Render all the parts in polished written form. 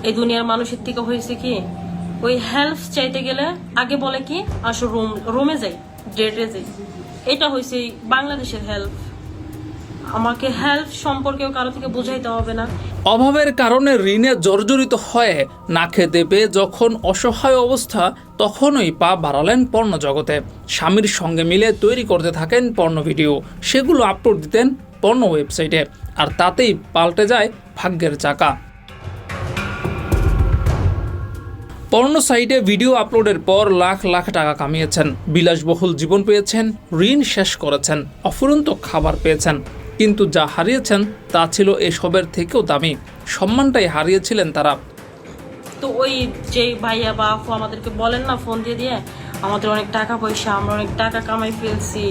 এই দুনিয়ার মানুষের থেকে হয়েছে কি, ওই হেল্প চাইতে গেলে আগে বলে কি আসো রোমে যাই, ডেটে যাই। এটা হয়েছে বাংলাদেশের হেল্প। আমাকে হেল্প সম্পর্কেও কারো থেকে বোঝাইতে হবে না। অভাবের কারণে ঋণে জর্জরিত হয়ে না খেতে পেয়ে যখন অসহায় অবস্থা, তখনই পা বাড়ালেন পর্ন জগতে। স্বামীর সঙ্গে মিলে তৈরি করতে থাকেন পর্ন ভিডিও, সেগুলো আপলোড দিতেন পর্ন ওয়েবসাইটে, আর তাতেই পাল্টে যায় ভাগ্যের চাকা। পর্ন সাইটে ভিডিও আপলোডের পর লাখ লাখ টাকা কামিয়েছেন, বিলাসবহুল জীবন পেয়েছেন, ঋণ শেষ করেছেন, অফুরন্ত খাবার পেয়েছেন, কিন্তু যা হারিয়েছেন তা ছিল এসবের থেকেও দামি। সম্মানটাই হারিয়েছিলেন তারা। তো ওই যে ভাইয়া বা আপু আমাদেরকে বলেন না ফোন দিয়ে দিয়ে, আমাদের অনেক টাকা পয়সা, আমরা অনেক টাকা কামাই ফেলছি।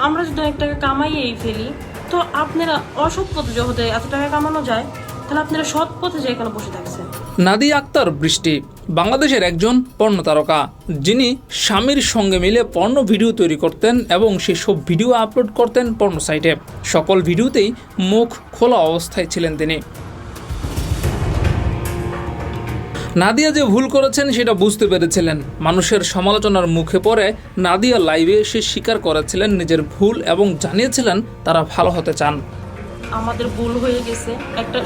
আমরা যদি অনেক টাকা কামাইয়েই ফেলি, তো আপনারা অসৎ পথে যদি এত টাকা কামানো যায়, তাহলে আপনারা সৎ পথে যে এখানে বসে থাকছেন। নাদিয়া আক্তার বৃষ্টি বাংলাদেশের একজন পর্ন তারকা, যিনি স্বামীর সঙ্গে মিলে পর্ন ভিডিও তৈরি করতেন এবং সেসব ভিডিও আপলোড করতেন পর্ন সাইটে। সকল ভিডিওতেই মুখ খোলা অবস্থায় ছিলেন তিনি। নাদিয়া যে ভুল করেছেন সেটা বুঝতে পেরেছিলেন। মানুষের সমালোচনার মুখে পড়ে নাদিয়া লাইভে এসে স্বীকার করেছিলেন নিজের ভুল এবং জানিয়েছিলেন তারা ভালো হতে চান। আমাদের ভুল হয়ে গেছে।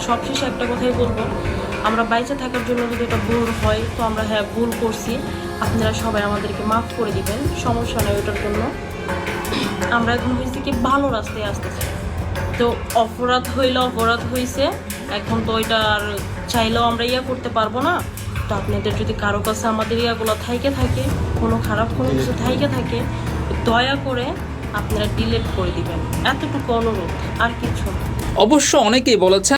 সবশেষে একটা কথাই বলবো, আমরা বাইচে থাকার জন্য যদি এটা ভুল হয়, তো আমরা হ্যাঁ ভুল করছি, আপনারা সবাই আমাদেরকে মাফ করে দিবেন, সমস্যা নেই ওটার জন্য। আমরা এখন হয়েছি কি ভালো রাস্তায় আসতেছি। তো অপরাধ হইলে অপরাধ হয়েছে, এখন তো ওইটা আর চাইলেও আমরা করতে পারবো না। তো আপনাদের যদি কারো কাছে আমাদের ইয়াগুলো থাকে, কোনো খারাপ কোনো কিছু থাকে, দয়া করে আপনারা ডিলিট করে দিবেন, এতটুকু অনুরোধ, আর কিছু। অবশ্য অনেকেই বলেছেন